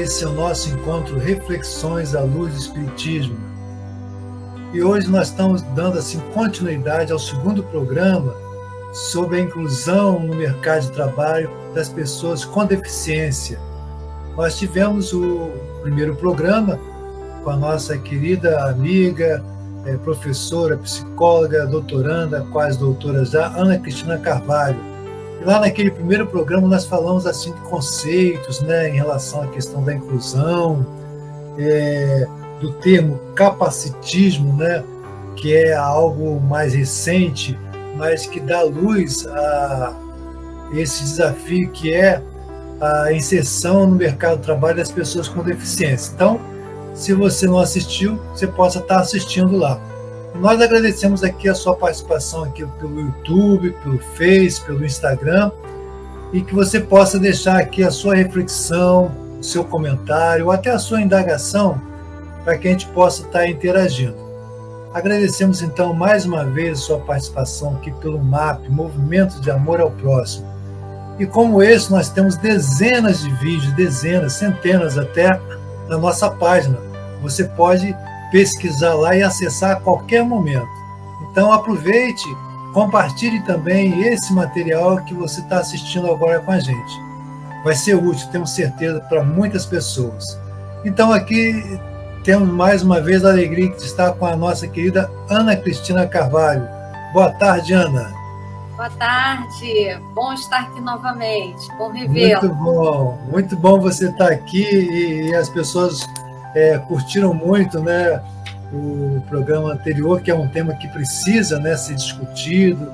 esse é o nosso encontro Reflexões à Luz do Espiritismo. E hoje nós estamos dando assim continuidade ao segundo programa sobre a inclusão no mercado de trabalho das pessoas com deficiência. Nós tivemos o primeiro programa com a nossa querida amiga, professora, psicóloga, doutoranda, quase doutora já, Ana Cristina Carvalho. E lá naquele primeiro programa nós falamos assim de conceitos, né, em relação à questão da inclusão, do termo capacitismo, né, que é algo mais recente, mas que dá luz a esse desafio que é a inserção no mercado de trabalho das pessoas com deficiência. Então, se você não assistiu, você possa estar assistindo lá. Nós agradecemos aqui a sua participação aqui pelo YouTube, pelo Face, pelo Instagram, e que você possa deixar aqui a sua reflexão, o seu comentário, ou até a sua indagação, para que a gente possa estar interagindo. Agradecemos então mais uma vez a sua participação aqui pelo MAP, Movimento de Amor ao Próximo. E como esse, nós temos dezenas de vídeos, dezenas, centenas até, na nossa página. Você pode pesquisar lá e acessar a qualquer momento. Então aproveite, compartilhe também esse material que você está assistindo agora com a gente. Vai ser útil, tenho certeza, para muitas pessoas. Então aqui temos mais uma vez a alegria de estar com a nossa querida Ana Cristina Carvalho. Boa tarde, Ana. Boa tarde, bom estar aqui novamente, bom revê-la. Muito bom você estar aqui e as pessoas curtiram muito, né, o programa anterior, que é um tema que precisa, né, ser discutido,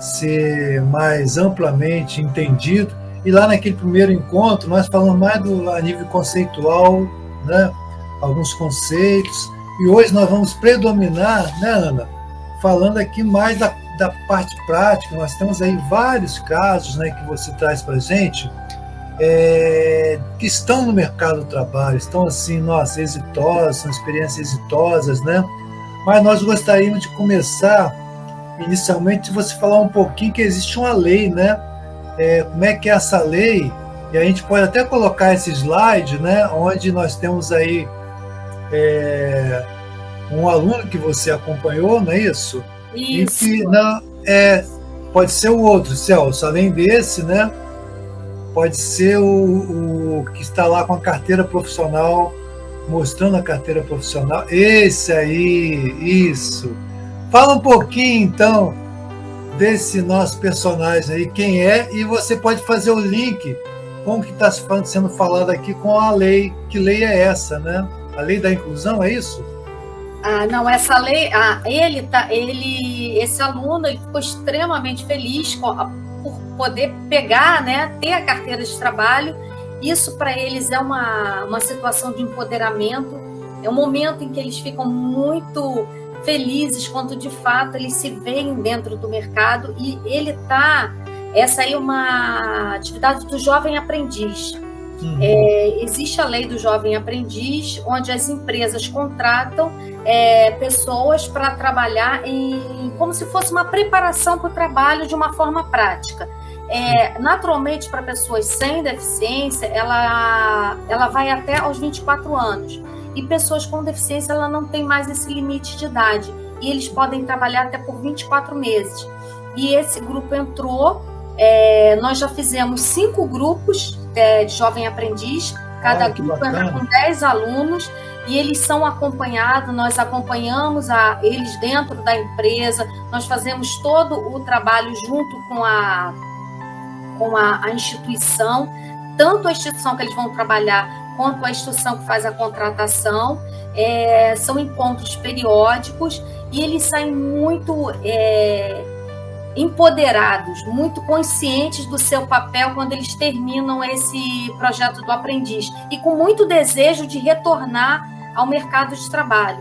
ser mais amplamente entendido. E lá naquele primeiro encontro nós falamos mais a nível conceitual, né, alguns conceitos, e hoje nós vamos predominar, né, Ana, falando aqui mais da parte prática. Nós temos aí vários casos, né, que você traz para a gente, que estão no mercado do trabalho, estão assim, nossa, exitosos, são experiências exitosas, né? Mas nós gostaríamos de começar, inicialmente, você falar um pouquinho que existe uma lei, né? Como é que é essa lei? E a gente pode até colocar esse slide, né? Onde nós temos aí um aluno que você acompanhou, não é isso? Isso. E que pode ser o outro, Celso, além desse, né? Pode ser o que está lá com a carteira profissional, mostrando a carteira profissional. Esse aí, isso. Fala um pouquinho, então, desse nosso personagem aí, quem é, e você pode fazer o link com o que está sendo falado aqui com a lei. Que lei é essa, né? A lei da inclusão, é isso? Não, essa lei, esse aluno, ele ficou extremamente feliz por poder pegar, né, ter a carteira de trabalho. Isso para eles é uma situação de empoderamento, é um momento em que eles ficam muito felizes quando de fato eles se veem dentro do mercado. E essa aí é uma atividade do jovem aprendiz. Existe a lei do jovem aprendiz, onde as empresas contratam pessoas para trabalhar como se fosse uma preparação para o trabalho de uma forma prática. Naturalmente, para pessoas sem deficiência, ela vai até aos 24 anos. E pessoas com deficiência, ela não tem mais esse limite de idade. E eles podem trabalhar até por 24 meses. E esse grupo entrou, nós já fizemos 5 grupos de jovem aprendiz, cada grupo entra com 10 alunos, e eles são acompanhados, nós acompanhamos eles dentro da empresa, nós fazemos todo o trabalho junto com a instituição, tanto a instituição que eles vão trabalhar, quanto a instituição que faz a contratação. São encontros periódicos, e eles saem muito empoderados, muito conscientes do seu papel quando eles terminam esse projeto do aprendiz, e com muito desejo de retornar ao mercado de trabalho.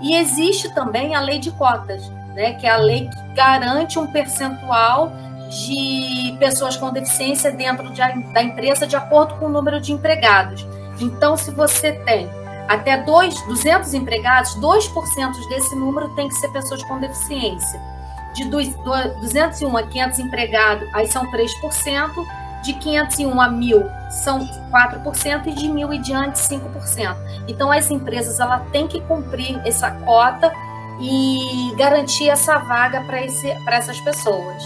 E existe também a lei de cotas, né, que é a lei que garante um percentual de pessoas com deficiência dentro da empresa de acordo com o número de empregados. Então, se você tem até 200 empregados, 2% desse número tem que ser pessoas com deficiência. De 201 a 500 empregados, aí são 3%. de 501 a 1.000 são 4% e de 1.000 e diante 5%. Então, as empresas têm que cumprir essa cota e garantir essa vaga para essas pessoas.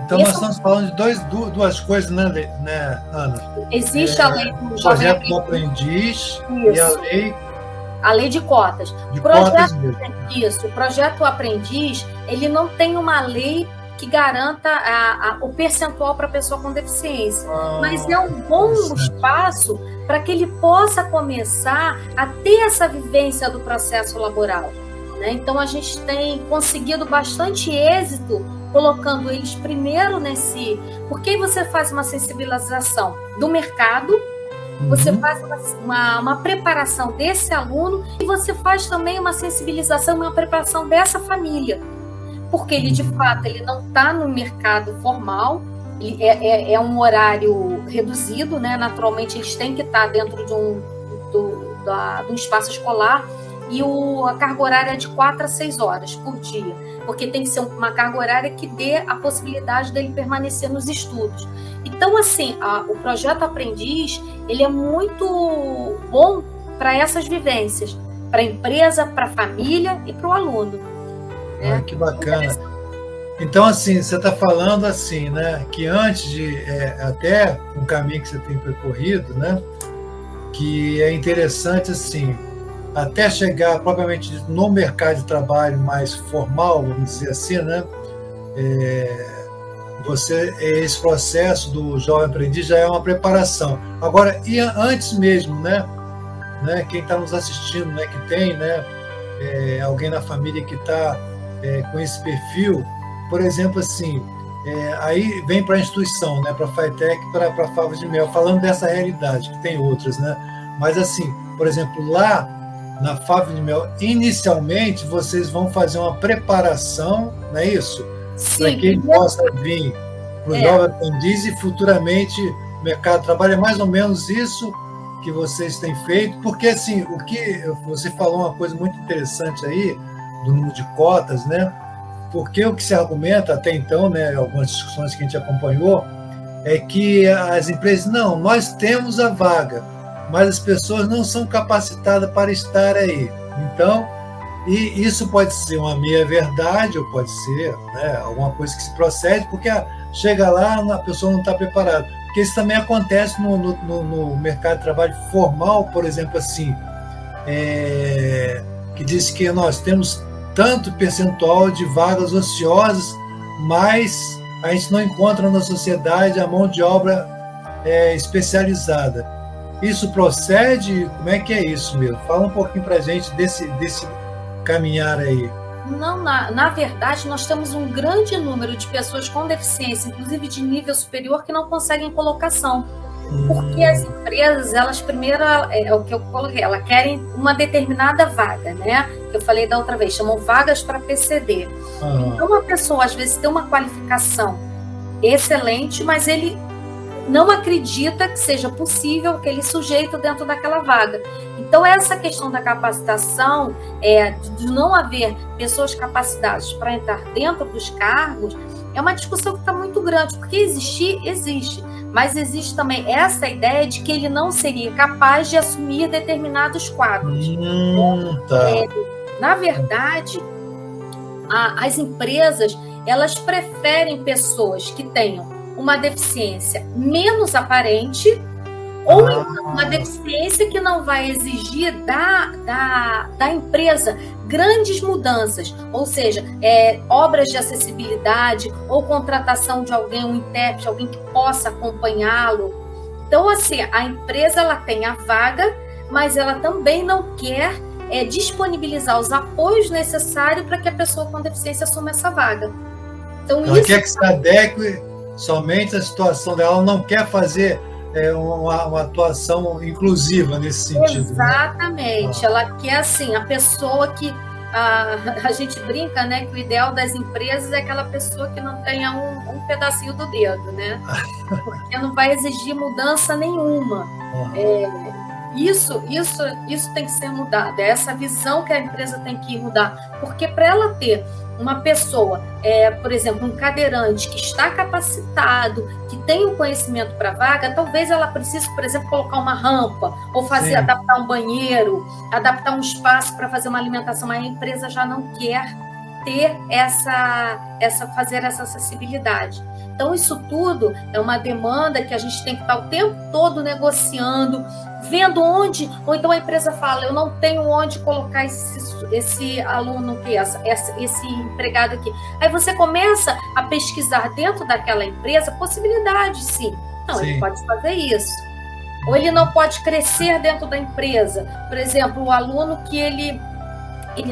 Então, nós estamos falando de duas coisas, né, Ana? Existe a lei do projeto do aprendiz e a lei de cotas. O projeto aprendiz, ele não tem uma lei que garanta o percentual para a pessoa com deficiência, mas é um bom espaço para que ele possa começar a ter essa vivência do processo laboral, né? Então, a gente tem conseguido bastante êxito colocando eles primeiro porque aí você faz uma sensibilização do mercado, você faz uma preparação desse aluno e você faz também uma sensibilização, uma preparação dessa família, porque ele, de fato, ele não está no mercado formal, é um horário reduzido, né? Naturalmente, eles têm que estar dentro de um espaço escolar, e a carga horária é de 4 a 6 horas por dia, porque tem que ser uma carga horária que dê a possibilidade dele permanecer nos estudos. Então, assim, o projeto Aprendiz, ele é muito bom para essas vivências, para a empresa, para a família e para o aluno. Né? Que bacana. Então, assim, você está falando assim, né, que antes de, até um caminho que você tem percorrido, né, que é interessante, assim, até chegar propriamente no mercado de trabalho mais formal, vamos dizer assim, né? Esse processo do jovem aprendiz já é uma preparação. Agora, e antes mesmo, né? Quem está nos assistindo, né? Que tem, né? Alguém na família que está com esse perfil, por exemplo, assim, aí vem para a instituição, né? Para a FATEC, para a Favos de Mel, falando dessa realidade, que tem outras, né? Mas, assim, por exemplo, lá na Favos de Mel, inicialmente vocês vão fazer uma preparação, não é isso? Para que ele possa vir para o jovem aprendiz e futuramente o mercado de trabalho. É mais ou menos isso que vocês têm feito, porque assim, o que você falou uma coisa muito interessante aí, do número de cotas, né? Porque o que se argumenta até então, né, algumas discussões que a gente acompanhou, é que as empresas, não, nós temos a vaga, mas as pessoas não são capacitadas para estar aí. Então, e isso pode ser uma meia-verdade, ou pode ser, né, alguma coisa que se procede, porque chega lá, a pessoa não está preparada. Porque isso também acontece no mercado de trabalho formal, por exemplo, assim, que diz que nós temos tanto percentual de vagas ociosas, mas a gente não encontra na sociedade a mão de obra especializada. Isso procede? Como é que é isso mesmo? Fala um pouquinho para a gente desse caminhar aí. Não, na verdade, nós temos um grande número de pessoas com deficiência, inclusive de nível superior, que não conseguem colocação. Porque as empresas, elas primeiro, é o que eu coloquei, elas querem uma determinada vaga, né? Que eu falei da outra vez, chamam vagas para PCD. Então, uma pessoa, às vezes, tem uma qualificação excelente, mas ele não acredita que seja possível aquele sujeito dentro daquela vaga. Então, essa questão da capacitação, de não haver pessoas capacitadas para entrar dentro dos cargos, é uma discussão que está muito grande, porque existir, existe, mas existe também essa ideia de que ele não seria capaz de assumir determinados quadros. Na verdade, as empresas, elas preferem pessoas que tenham uma deficiência menos aparente, ou então uma deficiência que não vai exigir da empresa grandes mudanças, ou seja, obras de acessibilidade ou contratação de alguém, um intérprete, alguém que possa acompanhá-lo. Então, assim, a empresa ela tem a vaga, mas ela também não quer disponibilizar os apoios necessários para que a pessoa com deficiência assuma essa vaga. Então, ela quer que se adeque somente à situação dela, ela não quer fazer uma atuação inclusiva nesse sentido. Exatamente, né? Ela quer, assim, a pessoa que a gente brinca, né, que o ideal das empresas é aquela pessoa que não tenha um pedacinho do dedo, né? Porque não vai exigir mudança nenhuma. Isso tem que ser mudado, é essa visão que a empresa tem que mudar, porque para ela ter uma pessoa, por exemplo, um cadeirante que está capacitado, que tem o conhecimento para a vaga, talvez ela precise, por exemplo, colocar uma rampa, ou adaptar um banheiro, adaptar um espaço para fazer uma alimentação, mas a empresa já não quer ter fazer essa acessibilidade. Então, isso tudo é uma demanda que a gente tem que estar o tempo todo negociando, vendo onde, ou então a empresa fala, eu não tenho onde colocar esse aluno aqui, esse empregado aqui. Aí você começa a pesquisar dentro daquela empresa possibilidades, sim. Não, sim. Ele pode fazer isso. Ou ele não pode crescer dentro da empresa. Por exemplo, o aluno que ele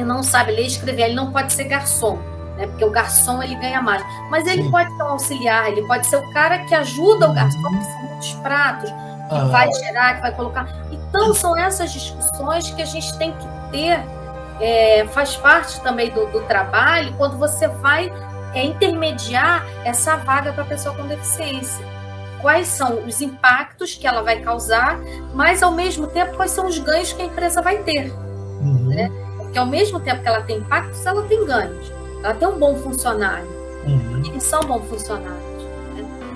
não sabe ler e escrever, ele não pode ser garçom, né? Porque o garçom ele ganha mais. Mas ele pode ser um auxiliar, ele pode ser o cara que ajuda o garçom, que são muitos pratos, que vai gerar, que vai colocar. Então, são essas discussões que a gente tem que ter, faz parte também do trabalho, quando você vai intermediar essa vaga para a pessoa com deficiência. Quais são os impactos que ela vai causar, mas, ao mesmo tempo, quais são os ganhos que a empresa vai ter. Né? Porque, ao mesmo tempo que ela tem impactos, ela tem ganhos. Ela tem um bom funcionário. Eles são bons funcionários.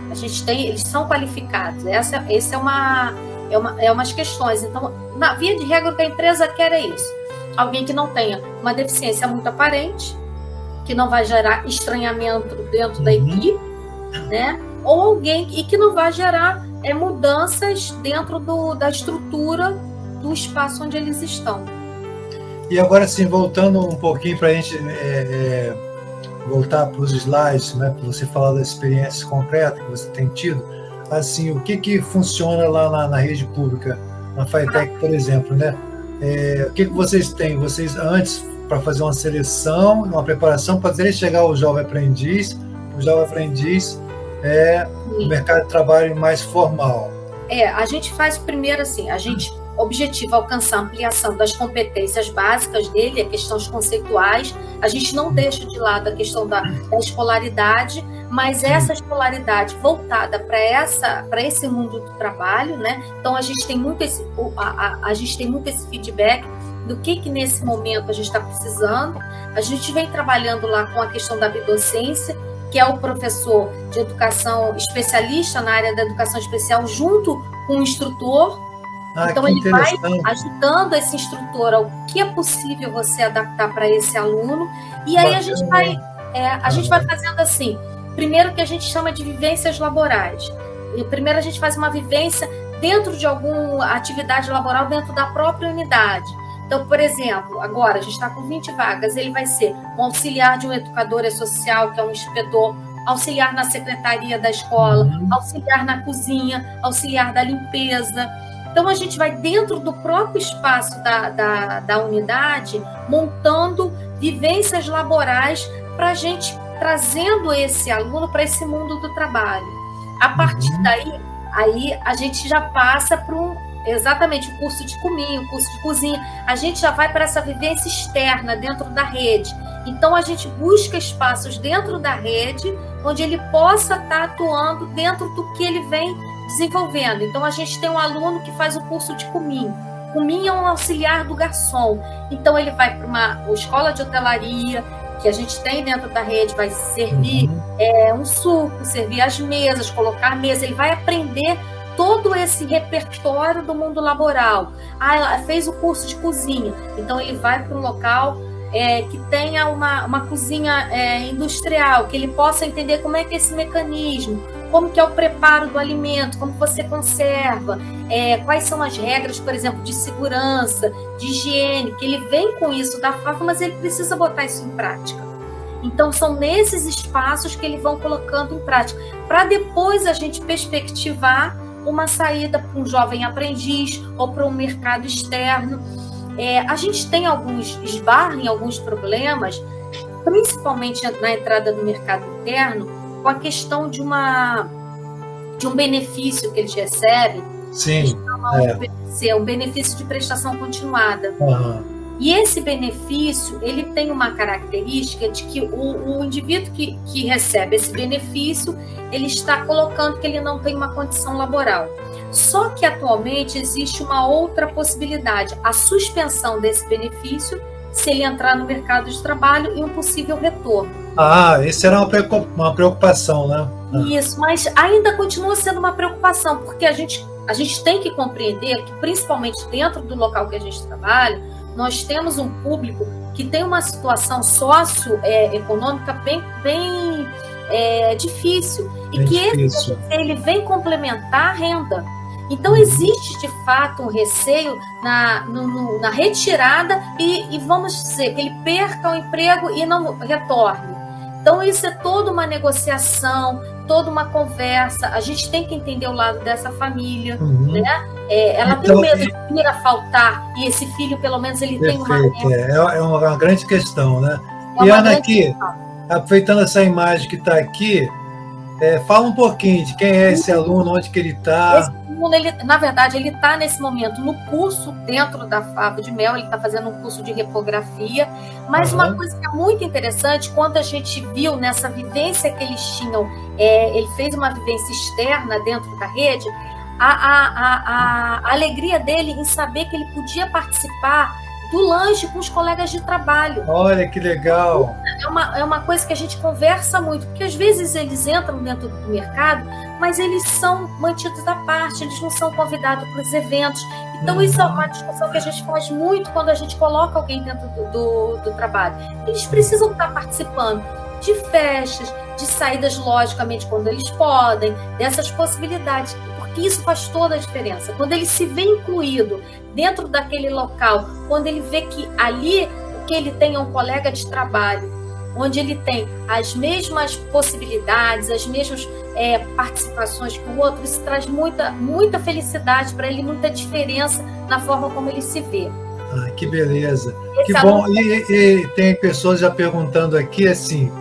A gente tem, eles são qualificados. Essa é umas questões. Então, na via de regra, o que a empresa quer é isso. Alguém que não tenha uma deficiência muito aparente, que não vai gerar estranhamento dentro da equipe, né? Ou alguém e que não vai gerar mudanças dentro da estrutura do espaço onde eles estão. E agora, assim, voltando um pouquinho para a gente voltar para os slides, né, para você falar das experiências concretas que você tem tido, assim, o que funciona lá na rede pública, na FATEC, por exemplo, né? O que vocês têm? Vocês, antes, para fazer uma seleção, uma preparação, para ele chegar ao jovem aprendiz, o mercado de trabalho mais formal. A gente faz primeiro assim, a gente objetiva alcançar a ampliação das competências básicas dele, questões conceituais. A gente não deixa de lado a questão da escolaridade, mas essa escolaridade voltada para esse mundo do trabalho, né? Então a gente tem muito esse feedback do que nesse momento a gente está precisando. A gente vem trabalhando lá com a questão da bidocência, que é o professor de educação especialista na área da educação especial, junto com o instrutor. Então, ele vai ajudando esse instrutor ao que é possível você adaptar para esse aluno. E aí a gente vai fazendo assim. Primeiro, que a gente chama de vivências laborais. E primeiro a gente faz uma vivência dentro de alguma atividade laboral dentro da própria unidade. Então, por exemplo, agora a gente está com 20 vagas, ele vai ser um auxiliar de um educador social, que é um inspetor, auxiliar na secretaria da escola, auxiliar na cozinha, auxiliar da limpeza. Então, a gente vai dentro do próprio espaço da unidade, montando vivências laborais para a gente trazendo esse aluno para esse mundo do trabalho. A partir daí, a gente já passa para exatamente o curso de cominho, o curso de cozinha. A gente já vai para essa vivência externa dentro da rede. Então, a gente busca espaços dentro da rede onde ele possa estar atuando dentro do que ele vem desenvolvendo. Então, a gente tem um aluno que faz o curso de cominho. Cominho é um auxiliar do garçom. Então, ele vai para uma escola de hotelaria, que a gente tem dentro da rede, vai servir um suco, servir as mesas, colocar a mesa. Ele vai aprender todo esse repertório do mundo laboral. Fez o curso de cozinha. Então, ele vai para um local que tenha uma cozinha industrial, que ele possa entender como é que é esse mecanismo, como que é o preparo do alimento, como você conserva, quais são as regras, por exemplo, de segurança, de higiene, que ele vem com isso da fábrica, mas ele precisa botar isso em prática. Então, são nesses espaços que eles vão colocando em prática, para depois a gente perspectivar uma saída para um jovem aprendiz ou para um mercado externo. A gente tem esbarra em alguns problemas, principalmente na entrada do mercado interno, com a questão de um benefício que eles recebem, um benefício de prestação continuada. E esse benefício, ele tem uma característica de que o indivíduo que recebe esse benefício, ele está colocando que ele não tem uma condição laboral. Só que atualmente existe uma outra possibilidade, a suspensão desse benefício se ele entrar no mercado de trabalho e um possível retorno. Isso era uma preocupação, né? Isso, mas ainda continua sendo uma preocupação, porque a gente tem que compreender que, principalmente dentro do local que a gente trabalha, nós temos um público que tem uma situação socioeconômica bem difícil, e que ele vem complementar a renda. Então, existe, de fato, um receio na retirada e, vamos dizer, que ele perca o emprego e não retorne. Então, isso é toda uma negociação, toda uma conversa. A gente tem que entender o lado dessa família, né? Ela tem medo de vir a faltar, e esse filho, pelo menos, ele tem uma... É uma grande questão, né? E, Ana, aqui, aproveitando essa imagem que está aqui, fala um pouquinho de quem é esse aluno, onde que ele está. Esse aluno, na verdade, ele está nesse momento no curso dentro da Favo de Mel, ele está fazendo um curso de repografia, mas uma coisa que é muito interessante, quando a gente viu nessa vivência que eles tinham, ele fez uma vivência externa dentro da rede, a alegria dele em saber que ele podia participar do lanche com os colegas de trabalho. Olha que legal! É uma coisa que a gente conversa muito, porque às vezes eles entram dentro do mercado, mas eles são mantidos à parte, eles não são convidados para os eventos. Então, isso é uma discussão que a gente faz muito quando a gente coloca alguém dentro do trabalho. Eles precisam estar participando de festas, de saídas, logicamente, quando eles podem, dessas possibilidades, porque isso faz toda a diferença. Quando ele se vê incluído dentro daquele local, quando ele vê que ali que ele tem um colega de trabalho, onde ele tem as mesmas possibilidades, as mesmas participações que o outro, isso traz muita felicidade para ele, muita diferença na forma como ele se vê. Que beleza. Que bom. E tem pessoas já perguntando aqui, assim,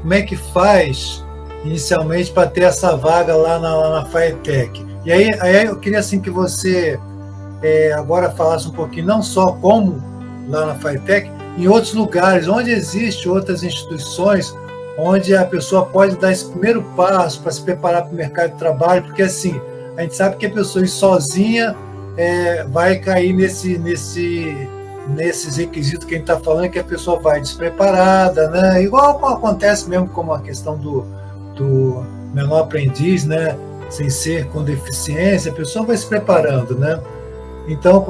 como é que faz inicialmente para ter essa vaga lá na FAETEC? E aí eu queria, assim, que você agora falasse um pouquinho, não só como lá na FAETEC, em outros lugares, onde existem outras instituições, onde a pessoa pode dar esse primeiro passo para se preparar para o mercado de trabalho, porque, assim, a gente sabe que a pessoa ir sozinha vai cair nesses requisitos que a gente está falando, que a pessoa vai despreparada, né? Igual acontece mesmo com a questão do menor aprendiz, né? Sem ser com deficiência, a pessoa vai se preparando, né? Então,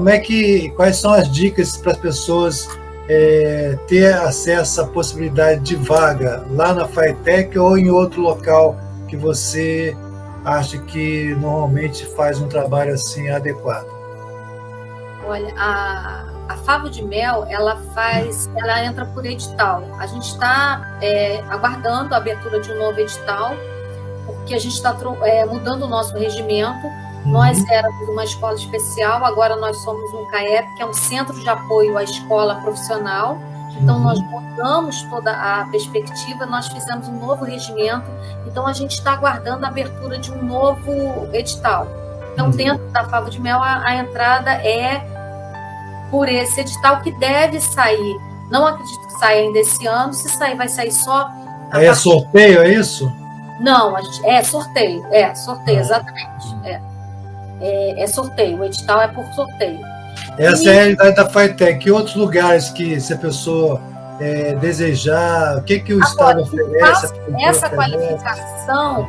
quais são as dicas para as pessoas ter acesso à possibilidade de vaga lá na FAETEC ou em outro local que você acha que normalmente faz um trabalho assim adequado? Olha, a Favo de Mel, ela entra por edital. A gente está aguardando a abertura de um novo edital, porque a gente está mudando o nosso regimento. Nós éramos uma escola especial, agora nós somos um CAEP, que é um centro de apoio à escola profissional. Então, nós mudamos toda a perspectiva, nós fizemos um novo regimento, então a gente está aguardando a abertura de um novo edital. Então, dentro da Favo de Mel, a entrada é por esse edital, que deve sair. Não acredito que saia ainda esse ano, se sair, vai sair só... É sorteio, é isso? Não, sorteio, exatamente, é sorteio, o edital é por sorteio. Essa é a realidade da FAETEC. E outros lugares que, se a pessoa desejar, o que o Estado oferece? Essa qualificação,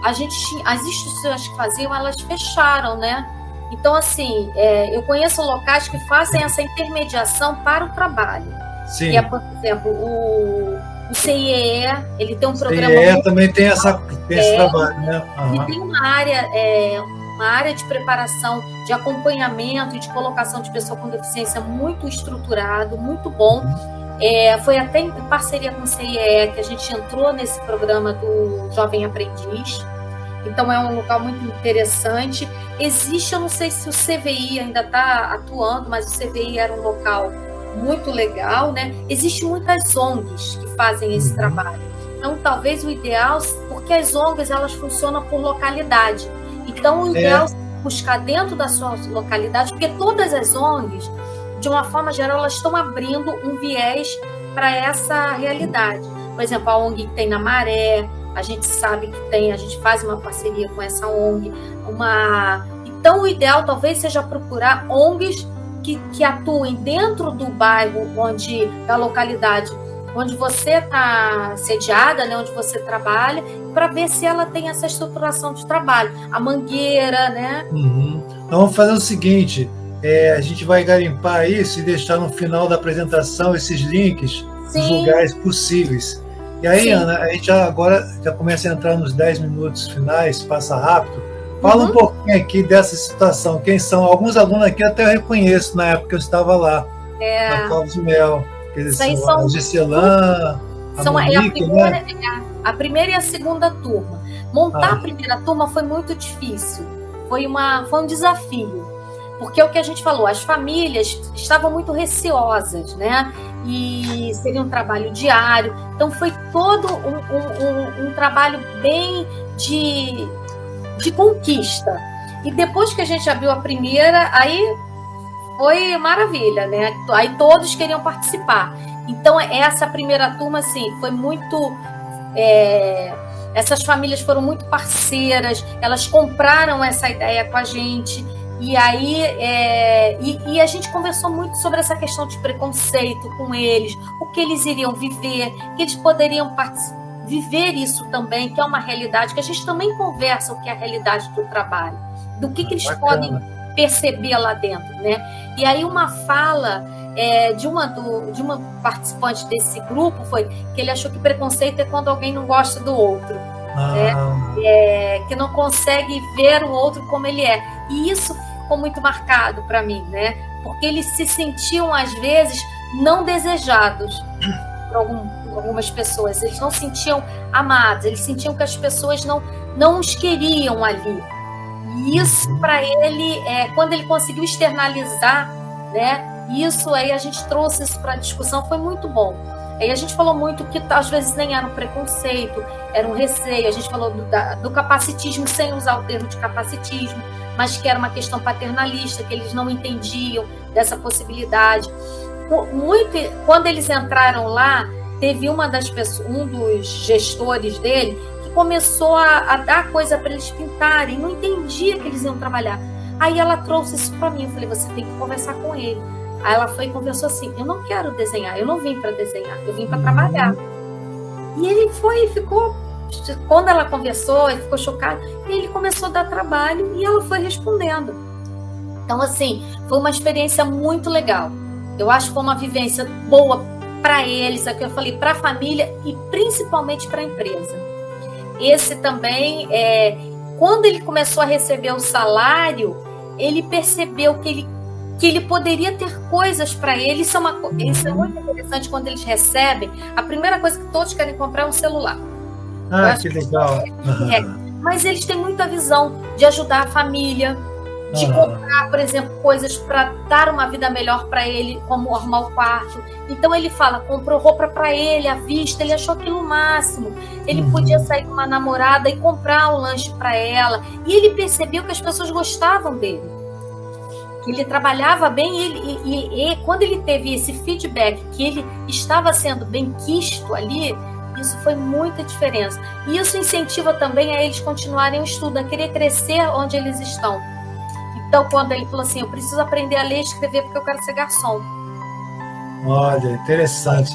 as instituições que faziam, elas fecharam, né? Então, assim, eu conheço locais que fazem essa intermediação para o trabalho. Sim. Que é, por exemplo, o CIEE, ele tem um programa... O CIEE também tem esse trabalho, né? Ele tem uma área de preparação, de acompanhamento e de colocação de pessoa com deficiência muito estruturado, muito bom. Foi até em parceria com o CIEE que a gente entrou nesse programa do Jovem Aprendiz. Então, é um local muito interessante. Existe, eu não sei se o CVI ainda está atuando, mas o CVI era um local muito legal, né? Existem muitas ONGs que fazem esse trabalho. Então, talvez o ideal, porque as ONGs, elas funcionam por localidade. Então, o ideal é buscar dentro da sua localidade, porque todas as ONGs, de uma forma geral, elas estão abrindo um viés para essa realidade. Por exemplo, a ONG que tem na Maré, a gente sabe que tem, a gente faz uma parceria com essa ONG. Então, o ideal talvez seja procurar ONGs que atuem dentro do bairro, da localidade onde você está sediada, né, onde você trabalha, para ver se ela tem essa estruturação de trabalho. A mangueira, né? Uhum. Então vamos fazer o seguinte, a gente vai garimpar isso e deixar no final da apresentação esses links dos lugares possíveis. E aí, Ana, a gente agora já começa a entrar nos 10 minutos finais, passa rápido. Fala um pouquinho aqui dessa situação. Quem são? Alguns alunos aqui até eu reconheço na época que eu estava lá, na Caldas do Mel. Eles são a Giselan, a Monique, né? A primeira e a segunda turma. Montar a primeira turma foi muito difícil. Foi um desafio. Porque é o que a gente falou, as famílias estavam muito receosas, né? E seria um trabalho diário. Então foi todo um trabalho bem de conquista. E depois que a gente abriu a primeira, aí foi maravilha, né? Aí todos queriam participar. Então, essa primeira turma, assim, foi muito... essas famílias foram muito parceiras, elas compraram essa ideia com a gente. E aí e a gente conversou muito sobre essa questão de preconceito com eles, o que eles iriam viver, que eles poderiam viver isso também, que é uma realidade, que a gente também conversa o que é a realidade do trabalho, do que eles podem perceber lá dentro, né? E aí uma fala de uma participante desse grupo foi que ele achou que preconceito é quando alguém não gosta do outro, né? Que não consegue ver o outro como ele é. E isso ficou muito marcado para mim, né? Porque eles se sentiam, às vezes, não desejados por algumas pessoas. Eles não se sentiam amados, eles sentiam que as pessoas não os queriam ali. E isso, para ele, quando ele conseguiu externalizar, né? Isso aí, a gente trouxe isso para a discussão, foi muito bom. Aí a gente falou muito que às vezes nem era um preconceito, era um receio. A gente falou do capacitismo sem usar o termo de capacitismo, mas que era uma questão paternalista, que eles não entendiam dessa possibilidade. Quando eles entraram lá, teve um dos gestores dele que começou a dar coisa para eles pintarem, não entendia que eles iam trabalhar. Aí ela trouxe isso para mim, eu falei, você tem que conversar com ele. Aí ela foi e conversou assim, eu não quero desenhar, eu não vim para desenhar, eu vim para trabalhar. E ele foi e ficou, quando ela conversou, ele ficou chocado, e ele começou a dar trabalho e ela foi respondendo. Então, assim, foi uma experiência muito legal. Eu acho que foi uma vivência boa para eles, aqui eu falei, para a família e principalmente para a empresa. Esse também, quando ele começou a receber o salário, ele percebeu que ele poderia ter coisas para ele. Isso é muito interessante quando eles recebem. A primeira coisa que todos querem comprar é um celular. Que legal. Mas eles têm muita visão de ajudar a família, de comprar, por exemplo, coisas para dar uma vida melhor para ele, como arrumar o quarto. Então ele fala, comprou roupa para ele à vista, ele achou aquilo o máximo. Ele podia sair com uma namorada e comprar um lanche para ela. E ele percebeu que as pessoas gostavam dele, que ele trabalhava bem, e quando ele teve esse feedback que ele estava sendo bem quisto ali, isso foi muita diferença. E isso incentiva também a eles continuarem o estudo, a querer crescer onde eles estão. Então, quando ele falou assim, eu preciso aprender a ler e escrever porque eu quero ser garçom. Olha, interessante.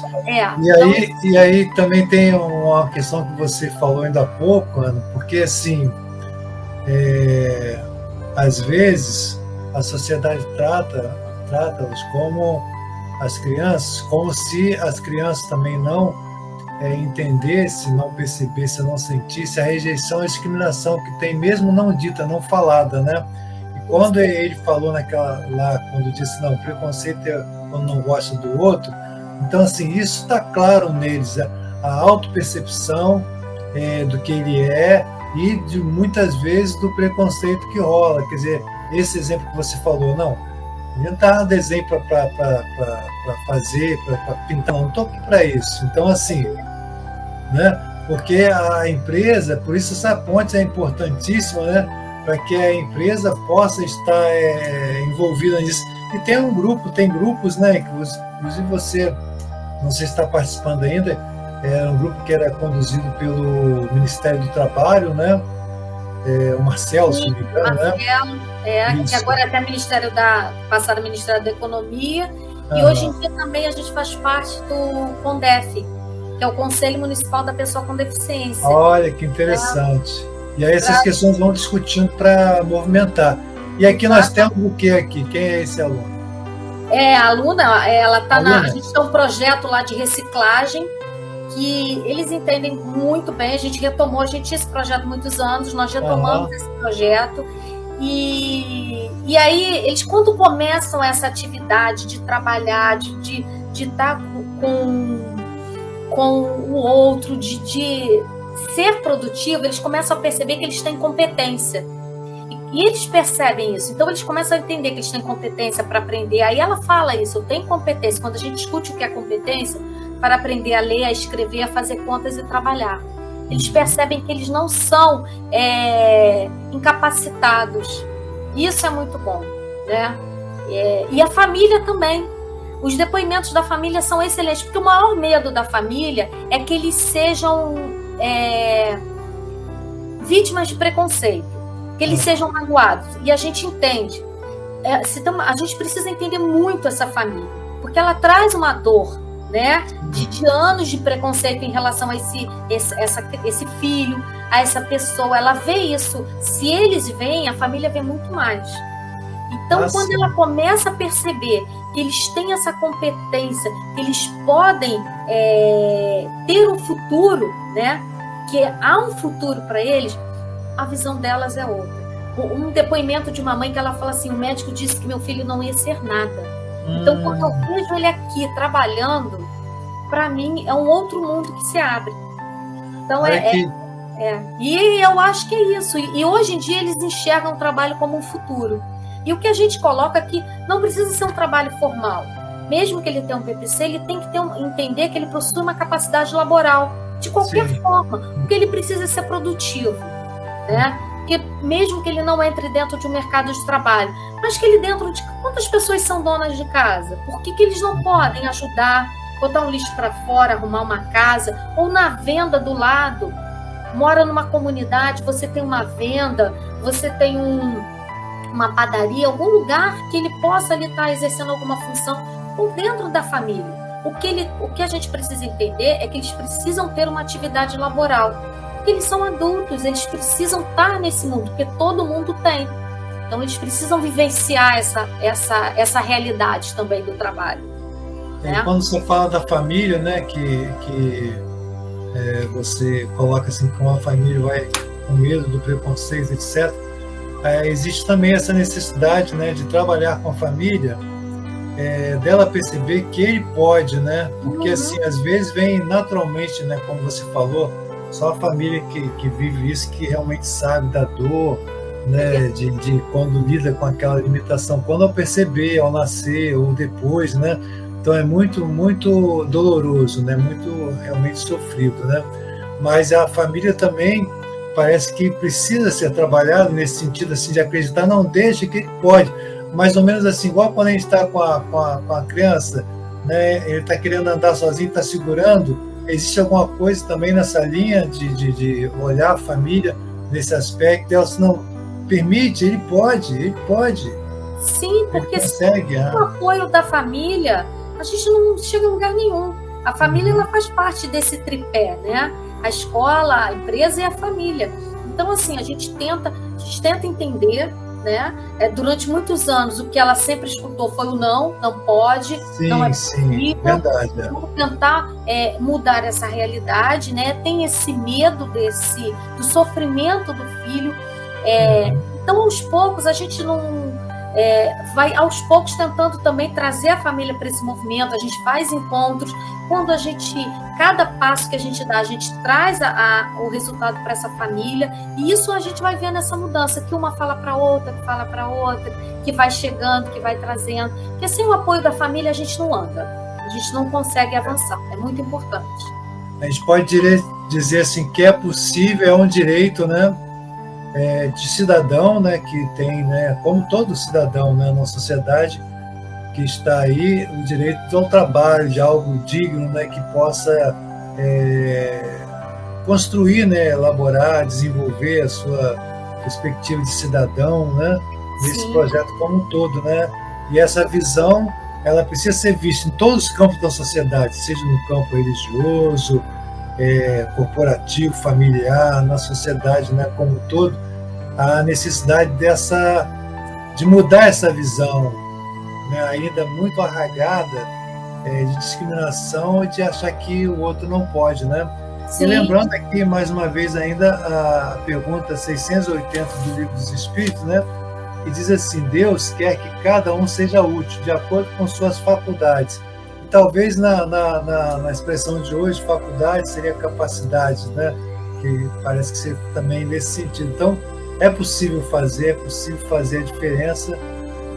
E aí também tem uma questão que você falou ainda há pouco, Ana, porque assim, às vezes a sociedade trata-os como as crianças, como se as crianças também não entendessem, não percebessem, não sentissem a rejeição e a discriminação que tem, mesmo não dita, não falada, né? E quando ele falou quando disse, não, preconceito é quando não gosta do outro, então assim, isso está claro neles, a autopercepção do que ele é e de muitas vezes do preconceito que rola, quer dizer, esse exemplo que você falou, não, não está desenho para fazer, para pintar, não estou aqui para isso. Então, assim, né? Porque a empresa, por isso essa ponte é importantíssima, né? Para que a empresa possa estar envolvida nisso. E tem grupos, né? Inclusive você, não sei se está participando ainda, era um grupo que era conduzido pelo Ministério do Trabalho, né? o Marcelo, se Sim, não me engano, Marcelo, né? que agora é até passaram ao Ministério da Economia, e hoje em dia também a gente faz parte do CONDEF, que é o Conselho Municipal da Pessoa com Deficiência. Olha, que interessante. E aí essas questões vão discutindo para movimentar. E aqui nós temos o que aqui? Quem é esse aluno? A aluna, ela está a gente tem um projeto lá de reciclagem, que eles entendem muito bem, a gente tinha esse projeto há muitos anos, nós retomamos esse projeto, e aí eles, quando começam essa atividade de trabalhar, de estar com o outro, de ser produtivo, eles começam a perceber que eles têm competência. E eles percebem isso, então eles começam a entender que eles têm competência para aprender. Aí ela fala isso, eu tenho competência. Quando a gente discute o que é competência, para aprender a ler, a escrever, a fazer contas e trabalhar. Eles percebem que eles não são incapacitados. Isso é muito bom, né? E a família também. Os depoimentos da família são excelentes, porque o maior medo da família é que eles sejam vítimas de preconceito, que eles sejam magoados. E a gente entende. A gente precisa entender muito essa família, porque ela traz uma dor, né, de anos de preconceito em relação a esse filho, a essa pessoa. Ela vê isso. Se eles veem, a família vê muito mais. Então, quando ela começa a perceber que eles têm essa competência, que eles podem ter um futuro, né, que há um futuro para eles, a visão delas é outra. Um depoimento de uma mãe que ela fala assim: o médico disse que meu filho não ia ser nada. Então, quando eu vejo ele aqui trabalhando, para mim é um outro mundo que se abre. Então, E eu acho que é isso. E hoje em dia eles enxergam o trabalho como um futuro. E o que a gente coloca aqui não precisa ser um trabalho formal. Mesmo que ele tenha um PPC, ele tem que entender que ele possui uma capacidade laboral, de qualquer forma, porque ele precisa ser produtivo, né? Porque mesmo que ele não entre dentro de um mercado de trabalho, mas que ele dentro de... Quantas pessoas são donas de casa? Por que eles não podem ajudar, botar um lixo para fora, arrumar uma casa, ou na venda do lado? Mora numa comunidade, você tem uma venda, você tem uma padaria, algum lugar que ele possa ali estar exercendo alguma função, ou dentro da família. O que a gente precisa entender é que eles precisam ter uma atividade laboral, porque eles são adultos, eles precisam estar nesse mundo, porque todo mundo tem. Então, eles precisam vivenciar essa realidade também do trabalho. Né? Quando você fala da família, né, que você coloca assim, que uma família vai com medo do preconceito, etc., existe também essa necessidade, né, de trabalhar com a família, dela perceber que ele pode, né, porque assim, às vezes vem naturalmente, né, como você falou, só a família que vive isso, que realmente sabe da dor, né, de quando lida com aquela limitação, quando ao perceber, ao nascer ou depois, né, então é muito, muito doloroso, né, muito realmente sofrido, né, mas a família também parece que precisa ser trabalhado nesse sentido assim, de acreditar, não deixa que ele pode, mais ou menos assim, igual quando a gente está com a criança, né, ele está querendo andar sozinho, está segurando, existe alguma coisa também nessa linha de olhar a família nesse aspecto, ela se não permite, ele pode. Sim, porque sem o apoio da família, a gente não chega a lugar nenhum. A família ela faz parte desse tripé, né? A escola, a empresa e a família. Então, assim, a gente tenta entender, né? Durante muitos anos, o que ela sempre escutou foi o não pode, não é possível. Verdade. Vamos tentar mudar essa realidade, né? Tem esse medo do sofrimento do filho. Então, aos poucos, a gente não vai aos poucos tentando também trazer a família para esse movimento. A gente faz encontros, quando cada passo que a gente dá, a gente traz o resultado para essa família, e isso a gente vai vendo essa mudança, que uma fala para outra, que fala para outra, que vai chegando, que vai trazendo, porque sem o apoio da família a gente não anda, a gente não consegue avançar, é muito importante. A gente pode dizer assim, que é possível, é um direito, né, de cidadão, né, que tem, né, como todo cidadão, né, na sociedade, que está aí, o direito ao trabalho, de algo digno, né, que possa construir, né, elaborar, desenvolver a perspectiva de cidadão, né? Nesse Sim. projeto como um todo, né? E essa visão, ela precisa ser vista em todos os campos da sociedade, seja no campo religioso, corporativo, familiar, na sociedade, né, como um todo, a necessidade de mudar essa visão, né, ainda muito arraigada, de discriminação e de achar que o outro não pode, né? Sim. E lembrando aqui, mais uma vez, ainda a pergunta 680 do Livro dos Espíritos, né? Que diz assim: Deus quer que cada um seja útil, de acordo com suas faculdades. E talvez na expressão de hoje, faculdade seria capacidade, né? Que parece que seria também nesse sentido. Então, é possível fazer a diferença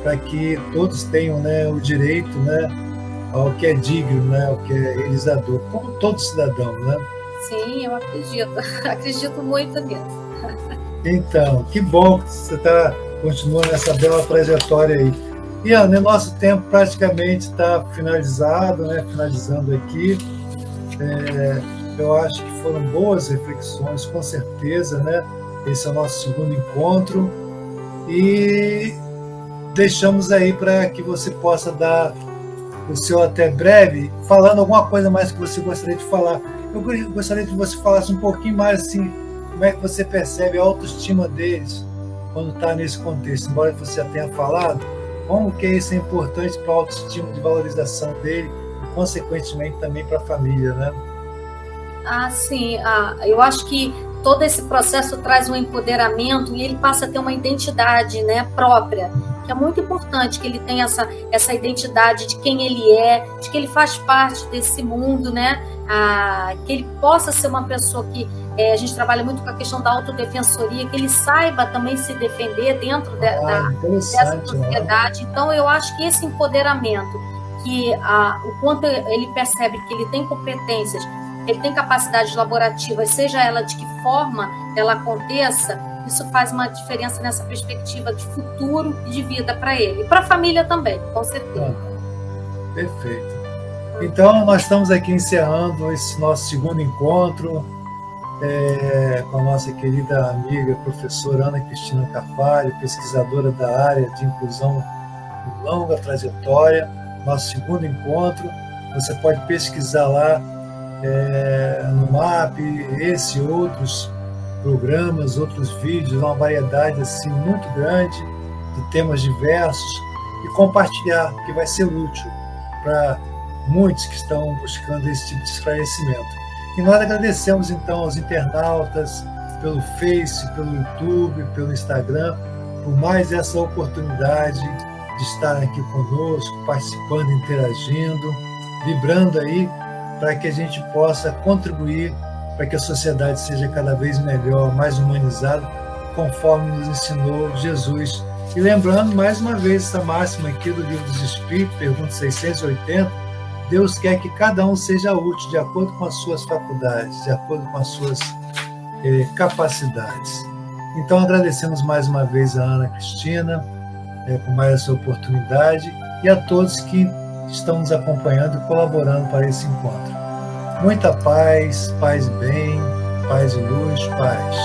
para que todos tenham, né, o direito, né, ao que é digno, né, ao que é realizador, como todo cidadão, né? Sim, eu acredito. Acredito muito nisso. Então, que bom que você continua nessa bela trajetória aí. E, Ana, nosso tempo praticamente está finalizado, né? Finalizando aqui. Eu acho que foram boas reflexões, com certeza, né? Esse é o nosso segundo encontro. E deixamos aí para que você possa dar o seu até breve, falando alguma coisa mais que você gostaria de falar. Eu gostaria que você falasse um pouquinho mais assim, como é que você percebe a autoestima deles quando está nesse contexto, embora você já tenha falado, como que isso é importante para a autoestima de valorização dele e, consequentemente, também para a família, né? Sim. Eu acho que todo esse processo traz um empoderamento e ele passa a ter uma identidade, né, própria, que é muito importante que ele tenha essa identidade de quem ele é, de que ele faz parte desse mundo, né? Que ele possa ser uma pessoa que a gente trabalha muito com a questão da autodefensoria, que ele saiba também se defender dentro dessa sociedade. Então, eu acho que esse empoderamento, que o quanto ele percebe que ele tem competências, ele tem capacidades laborativas, seja ela de que forma ela aconteça, isso faz uma diferença nessa perspectiva de futuro e de vida para ele. E para a família também, com certeza. Perfeito. Então, nós estamos aqui encerrando esse nosso segundo encontro com a nossa querida amiga, professora Ana Cristina Carvalho, pesquisadora da área de inclusão de longa trajetória. Nosso segundo encontro, você pode pesquisar lá no MAP, esse e outros programas, outros vídeos, uma variedade assim muito grande de temas diversos, e compartilhar, que vai ser útil para muitos que estão buscando esse tipo de esclarecimento. E nós agradecemos então aos internautas pelo Face, pelo YouTube, pelo Instagram, por mais essa oportunidade de estar aqui conosco, participando, interagindo, vibrando aí, para que a gente possa contribuir para que a sociedade seja cada vez melhor, mais humanizada, conforme nos ensinou Jesus. E lembrando, mais uma vez, essa máxima aqui do Livro dos Espíritos, pergunta 680, Deus quer que cada um seja útil de acordo com as suas faculdades, de acordo com as suas capacidades. Então, agradecemos mais uma vez a Ana Cristina por mais essa oportunidade e a todos que estão nos acompanhando e colaborando para esse encontro. Muita paz, paz e bem, paz e luz, paz.